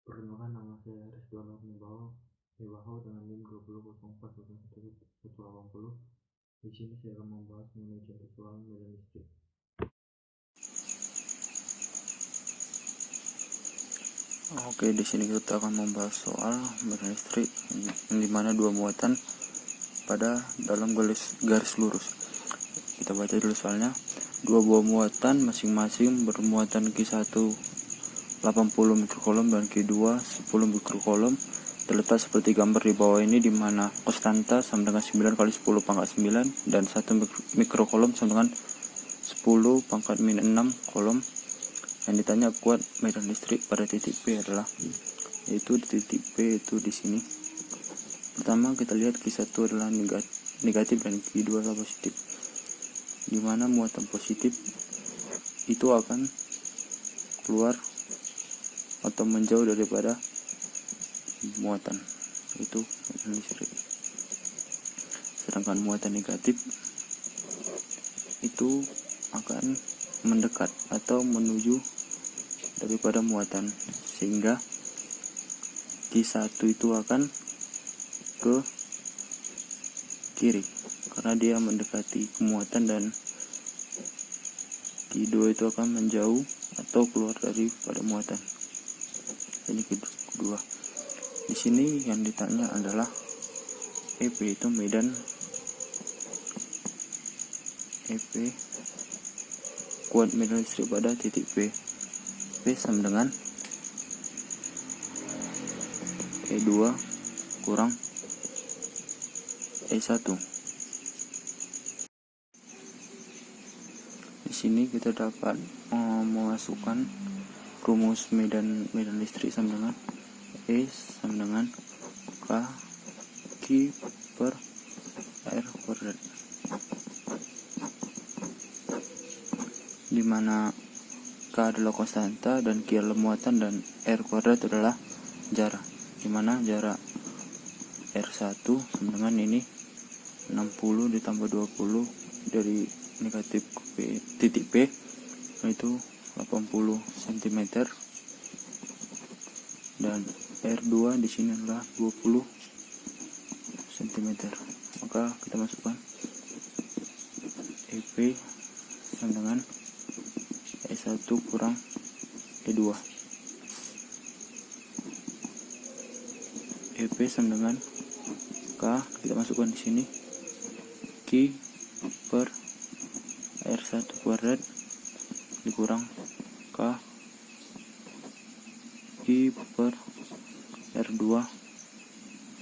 Perkenalkan, nama saya Rizky Wibaho dengan NIM 2004011180. Di sini saya akan membahas mengenai contoh soal medan listrik. Oke, di sini kita akan membahas soal medan listrik yang dimana dua muatan pada dalam garis lurus. Kita baca dulu soalnya. Dua buah muatan masing-masing bermuatan Q1 80 mikrokolom dan Q2 10 mikrokolom terletak seperti gambar di bawah ini, di mana konstanta sama dengan 9 kali 10 pangkat 9 dan 1 mikrokolom sama dengan 10 pangkat min 6 kolom. Yang ditanya kuat medan listrik pada titik P adalah, yaitu di titik P itu di sini. Pertama kita lihat Q1 adalah negatif dan Q2 adalah positif, di mana muatan positif itu akan keluar atau menjauh daripada muatan itu medan listrik. Sedangkan muatan negatif itu akan mendekat atau menuju daripada muatan, sehingga Q1 itu akan ke kiri karena dia mendekati muatan, dan Q2 itu akan menjauh atau keluar daripada muatan. Ini kedua. Di sini yang ditanya adalah EP, itu medan EP kuat medan listrik pada titik P. P sama dengan E2 kurang E1. Di sini kita dapat memasukkan rumus medan listrik sama dengan E sama dengan K Q per R kuadrat, di mana K adalah konstanta dan Q adalah muatan dan R kuadrat adalah jarak, di mana jarak R1 sama dengan ini 60 ditambah 20 dari negatif ke titik P, yaitu 80 cm, dan R2 di sini adalah 20 cm. Maka kita masukkan EP sama dengan E1 kurang E2. EP sama dengan K, kita masukkan di sini Q per R1 kuadrat dikurang K Q per R2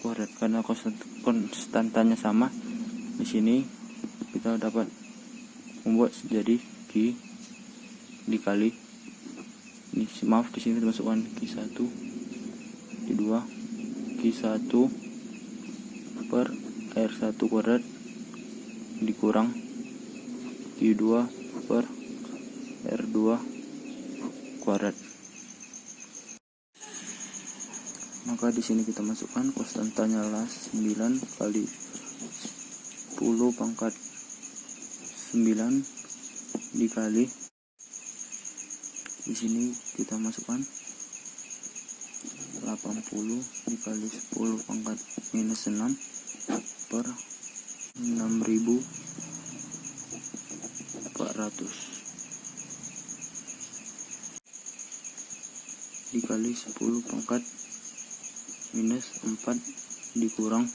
kuadrat. Karena konstantanya sama, di sini kita dapat membuat jadi Q dikali ini, maaf, di sini dimasukkan Q1 Q2 Q1 per R1 kuadrat dikurang Q2 per R2 kuadrat. Maka di sini kita masukkan konstantanya adalah 9 kali 10 pangkat 9 dikali, di sini kita masukkan 80 dikali 10 pangkat minus 6 per 6400 dikali 10 pangkat minus 4 dikurang 10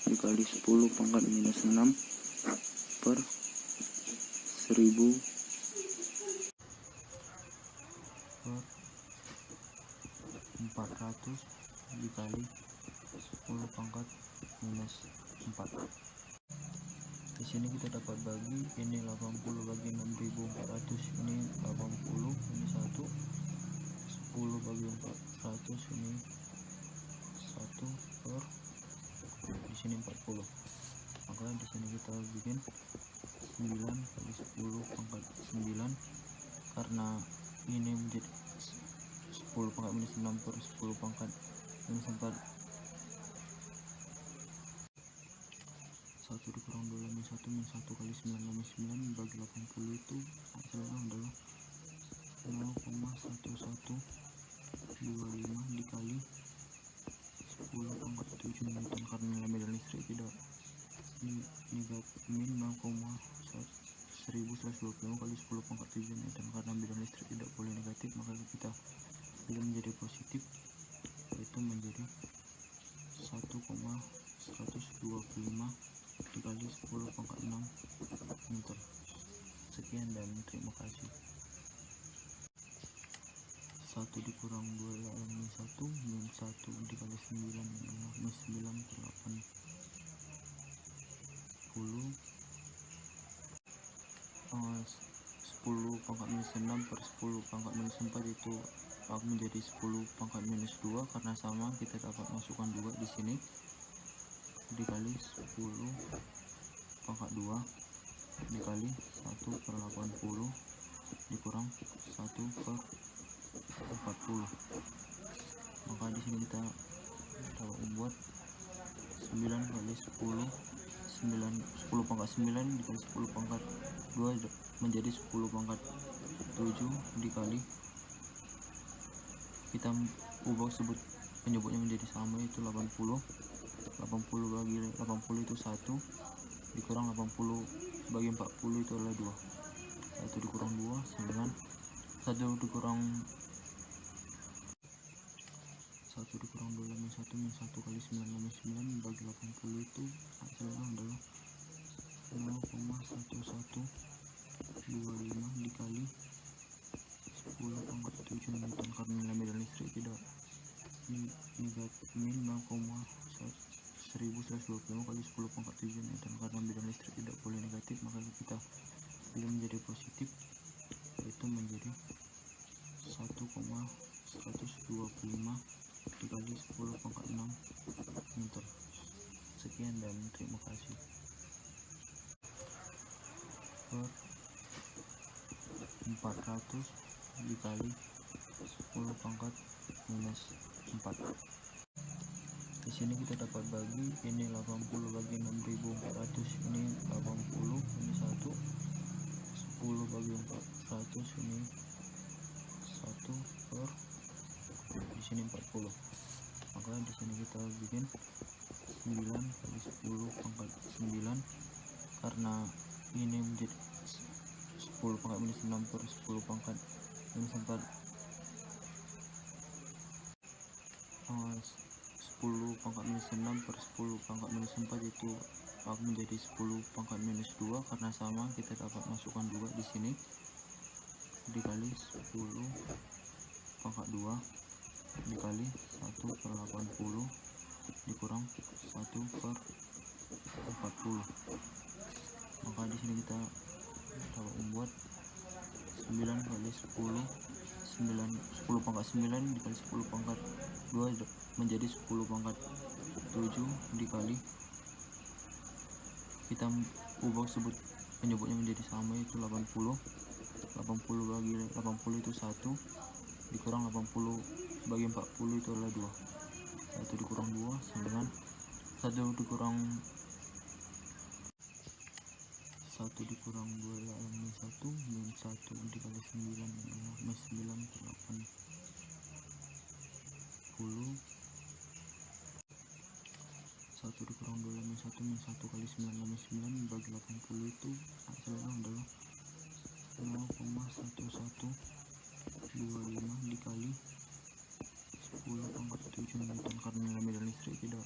dikali 10 pangkat minus 6 per 1400 dikali 10 pangkat minus 4. Di sini kita dapat bagi, ini 80 bagi 6400, ini 80, ini 1, 10 bagi 400, ini 1 per, di sini 40. Maka di sini kita bikin 9 kali 10 pangkat 9, karena ini menjadi 10 pangkat minus 6 per 10 pangkat minus 4, 1 dikurang 2 min 1 min 1 kali 9 min 9 bagi 80 itu hasilnya adalah dikali 10 pangkat 7 Newton karena nilai medan listrik tidak min 0,1125 kali 10 pangkat 7 Newton karena medan listrik tidak boleh negatif, maka kita pilih menjadi positif, yaitu menjadi 1,125 dikali 10 pangkat 6 Newton. Sekian dan terima kasih. 1 dikurang 2 adalah min 1 dikali 9 adalah min 9 per 80 10 pangkat minus 6 per 10 pangkat minus 4 itu akan menjadi 10 pangkat minus 2 karena sama, kita dapat masukkan 2 di sini dikali 10 pangkat 2 dikali 1 per 80 dikurang 1 per 40. Maka di sini kita dapat membuat 9 kali 10 pangkat 9 dikali 10 pangkat 2 menjadi 10 pangkat 7 dikali, kita ubah sebut penyebutnya menjadi sama, yaitu 80 bagi 80 itu 1 dikurang 80 bagi 40 itu adalah 2. 1 dikurang 2 9, 1 dikurang 2 min 1 kali 9 min 9 bagi 80 itu hasilnya adalah 0,1125 dikali 10 pangkat 7 Newton karena nilai medan listrik tidak min 0,1125 kali 10 pangkat 7 Newton karena medan listrik tidak boleh negatif, maka kita pilih menjadi positif, yaitu menjadi 1,125 dikali 10 pangkat 6 Newton. Sekian dan terima kasih. Per 400 dikali 10 pangkat minus 4. Di sini kita dapat bagi, ini 80 bagi 6400, ini 80, ini 1, 10 bagi 400, ini 1 per di sini 40. Maka di sini kita bikin 9 kali 10 pangkat 9 karena ini menjadi 10 pangkat minus 6 per 10 pangkat minus 4, 10 pangkat minus 6 per 10 pangkat minus 4 itu akan menjadi 10 pangkat minus 2 karena sama, kita dapat masukkan 2 di sini dikali 10 pangkat 2 dikali 1 per 80 dikurang 1 per 40. Maka di sini kita dapat membuat 9 kali 10 pangkat 9 dikali 10 pangkat 2 menjadi 10 pangkat 7 dikali, kita ubah sebut penyebutnya menjadi sama, yaitu 80 bagi 80 itu 1 dikurang 80 bagi 40 itu adalah 2. 1 dikurang 2 9, 1 dikurang 2 adalah min 1 dikali 9 adalah min 9 per 80, 1 dikurang 2 adalah min 1 kali 9 min 9 bagi 80 itu hasilnya adalah 0,1125 dikali 10 pangkat 7 Newton karena nilai medan listrik tidak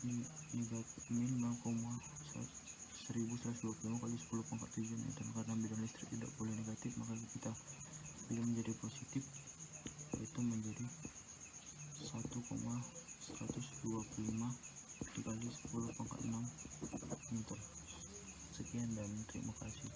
min 0,1125 kali 10 pangkat 7 Newton karena medan listrik tidak boleh negatif, maka kita pilih menjadi positif, yaitu menjadi 1,125 dikali 10 pangkat 6 Newton. Sekian dan terima kasih.